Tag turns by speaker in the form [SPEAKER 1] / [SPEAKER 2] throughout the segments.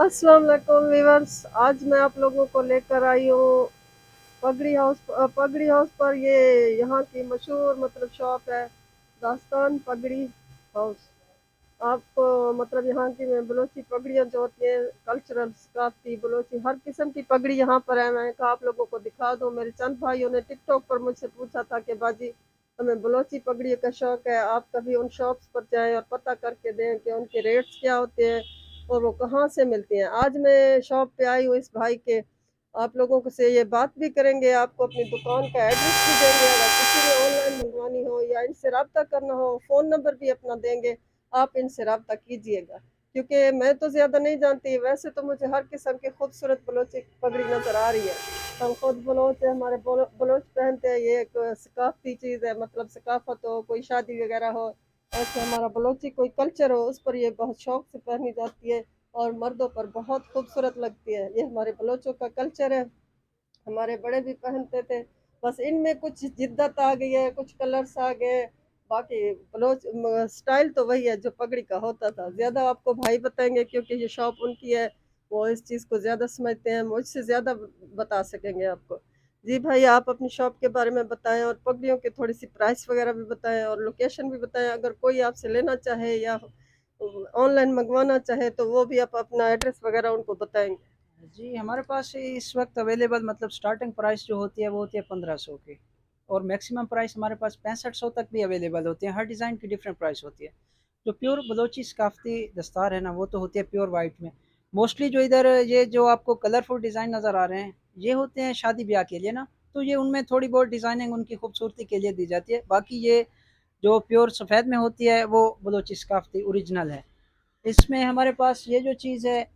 [SPEAKER 1] अस्सलाम वालेकुम व्यूअर्स। आज मैं आप लोगों को लेकर आई हूँ पगड़ी हाउस पर। ये यहाँ की मशहूर शॉप है, दास्तान पगड़ी हाउस। आपको यहाँ की में बलोची पगड़ियाँ जो होती हैं, कल्चरल सकाफती बलोची हर किस्म की पगड़ी यहाँ पर है। मैंने कहा आप लोगों को दिखा दूँ। मेरे चंद भाइयों ने टिकटॉक पर मुझसे पूछा था कि बाजी हमें बलोची पगड़ी का शौक है, आप कभी उन शॉप्स पर जाएं और पता करके दें कि उनके रेट्स क्या होते हैं और वो कहाँ से मिलती हैं। आज मैं शॉप पे आई हूँ इस भाई के, आप लोगों को से ये बात भी करेंगे, आपको अपनी दुकान का एड्रेस भी देंगे। अगर किसी ने ऑनलाइन मंगवानी हो या इनसे रब्ता करना हो, फ़ोन नंबर भी अपना देंगे, आप इनसे रब्ता कीजिएगा। क्योंकि मैं तो ज़्यादा नहीं जानती, वैसे तो मुझे हर किस्म की खूबसूरत बलोची पगड़ी नज़र आ रही है। हम खुद बलोच है, हमारे बलोच पहनते हैं। ये एक सकाफती चीज़ है, सकाफत हो, कोई शादी वगैरह हो, ऐसे हमारा बलोची कोई कल्चर हो, उस पर ये बहुत शौक से पहनी जाती है और मर्दों पर बहुत खूबसूरत लगती है। ये हमारे बलोचों का कल्चर है, हमारे बड़े भी पहनते थे। बस इनमें कुछ जिद्दत आ गई है, कुछ कलर्स आ गए। बाकी बलोच स्टाइल तो वही है जो पगड़ी का होता था। ज़्यादा आपको भाई बताएंगे क्योंकि ये शॉप उनकी है, वो इस चीज़ को ज़्यादा समझते हैं, मुझसे ज़्यादा बता सकेंगे आपको। जी भाई, आप अपनी शॉप के बारे में बताएं और पगड़ियों की थोड़ी सी प्राइस वगैरह भी बताएं और लोकेशन भी बताएं। अगर कोई आपसे लेना चाहे या ऑनलाइन मंगवाना चाहे तो वो भी आप अपना एड्रेस वगैरह उनको बताएंगे।
[SPEAKER 2] जी, हमारे पास इस वक्त अवेलेबल स्टार्टिंग प्राइस जो होती है वो होती है 1500 की। और मैक्सिमम प्राइस हमारे पास 6500 तक भी अवेलेबल होती है। हर डिज़ाइन की डिफरेंट प्राइस होती है। जो प्योर बलोची सकाफती दस्तार है ना, वो तो होती है प्योर वाइट में। मोस्टली जो इधर ये जो आपको कलरफुल डिज़ाइन नज़र आ रहे हैं, ये होते हैं शादी ब्याह के लिए ना। तो ये उनमें थोड़ी बहुत डिज़ाइनिंग उनकी खूबसूरती के लिए दी जाती है। बाकी ये जो प्योर सफ़ेद में होती है वो बलोची सकाफती ओरिजिनल है। इसमें हमारे पास ये जो चीज़ है,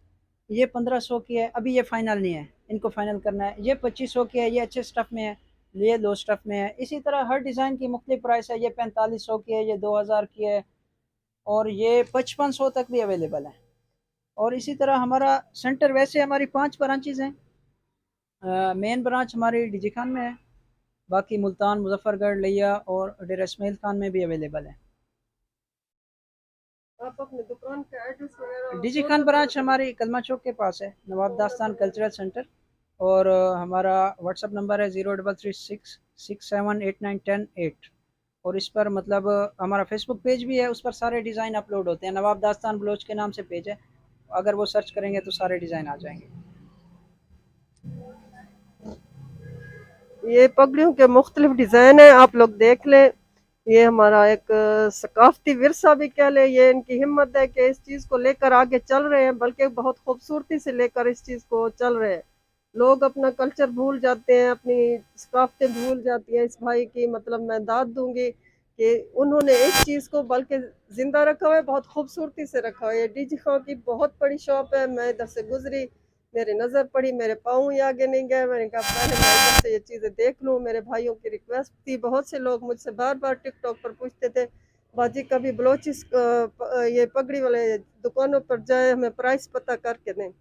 [SPEAKER 2] ये 1500 की है। अभी ये फाइनल नहीं है, इनको फाइनल करना है। ये 2500 की है, ये अच्छे स्टफ़ में है। ये लो स्टफ़ में है। इसी तरह हर डिज़ाइन की मुख्तलिफ प्राइस है। ये 4500 की है, ये 2000 की है, और ये 5500 तक भी अवेलेबल है। और इसी तरह हमारा सेंटर, वैसे हमारी 5 ब्रांचेज़ हैं। मेन ब्रांच हमारी डीजी खान में है। बाकी मुल्तान, मुजफ्फरगढ़, लिया और डेरा इस्माइल खान में भी अवेलेबल है।
[SPEAKER 1] आप अपनी दुकान का एड्रेस वगैरह और
[SPEAKER 2] DG
[SPEAKER 1] phone
[SPEAKER 2] Khan
[SPEAKER 1] number
[SPEAKER 2] branch
[SPEAKER 1] बता दें।
[SPEAKER 2] हमारी कलमा चौक के पास है, नवाब
[SPEAKER 1] फ़ोन
[SPEAKER 2] दास्तान
[SPEAKER 1] नंबर
[SPEAKER 2] कल्चरल सेंटर। और हमारा व्हाट्सअप नंबर है 0336678910 8। और इस पर हमारा फेसबुक पेज भी है, उस पर सारे डिज़ाइन अपलोड होते हैं। नवाब दास्तान बलोच के नाम से पेज है, अगर वो सर्च करेंगे तो सारे डिज़ाइन आ जाएंगे।
[SPEAKER 1] ये पगड़ियों के मुख्तलिफ डिज़ाइन है, आप लोग देख लें। ये हमारा एक सकाफती विरसा भी कह ले। ये इनकी हिम्मत है कि इस चीज़ को लेकर आगे चल रहे हैं, बल्कि बहुत खूबसूरती से लेकर इस चीज़ को चल रहे हैं। लोग अपना कल्चर भूल जाते हैं, अपनी सकाफतें भूल जाती हैं। इस भाई की मैं दाद दूंगी कि उन्होंने इस चीज़ को बल्कि ज़िंदा रखा हुआ है, बहुत खूबसूरती से रखा हुआ है। ये डीजी खां की बहुत बड़ी शॉप है। मैं इधर से गुजरी, मेरी नज़र पड़ी, मेरे पाँव ही आगे नहीं गए। मैंने कहा पहले मैं इधर से ये चीज़ें देख लूँ। मेरे भाइयों की रिक्वेस्ट थी, बहुत से लोग मुझसे बार बार टिकटॉक पर पूछते थे बाजी कभी बलोचिस ये पगड़ी वाले दुकानों पर जाए, हमें प्राइस पता करके दें।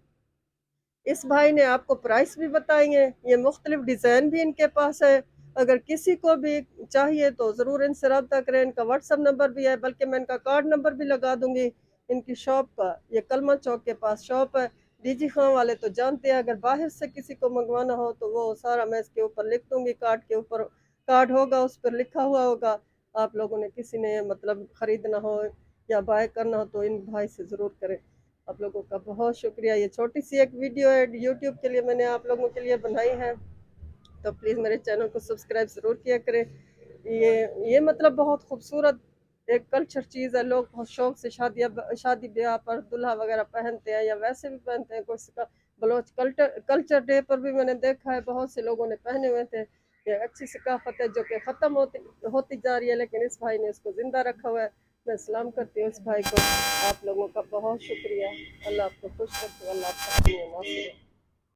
[SPEAKER 1] इस भाई ने आपको प्राइस भी बताई है, ये मुख्तलिफ डिज़ाइन भी इनके पास है। अगर किसी को भी चाहिए तो ज़रूर इनसे रब्ता करें। इनका व्हाट्सअप नंबर भी है, बल्कि मैं इनका कार्ड नंबर भी लगा दूंगी। इनकी शॉप का ये कलमा चौक के पास शॉप है। डीजी खां वाले तो जानते हैं, अगर बाहर से किसी को मंगवाना हो तो वो सारा मैं इसके ऊपर लिख दूंगी। कार्ड के ऊपर कार्ड होगा, उस पर लिखा हुआ होगा। आप लोगों ने किसी ने ख़रीदना हो या बाय करना हो तो इन भाई से ज़रूर करें। आप लोगों का बहुत शुक्रिया। ये छोटी सी एक वीडियो है, यूट्यूब के लिए मैंने आप लोगों के लिए बनाई है, तो प्लीज़ मेरे चैनल को सब्सक्राइब ज़रूर किया करें। ये बहुत खूबसूरत एक कल्चर चीज़ है। लोग बहुत शौक से शादी ब्याह पर दूल्हा वगैरह पहनते हैं या वैसे भी पहनते हैं। कुछ का बलोच कल्चर कल्चर डे पर भी मैंने देखा है, बहुत से लोगों ने पहने हुए थे। ये अच्छी सकाफत है जो कि ख़त्म होती होती जा रही है, लेकिन इस भाई ने इसको ज़िंदा रखा हुआ है। मैं सलाम करती हूँ इस भाई को। आप लोगों का बहुत शुक्रिया। अल्लाह आपको खुश रखे, अल्लाह आपका नासिर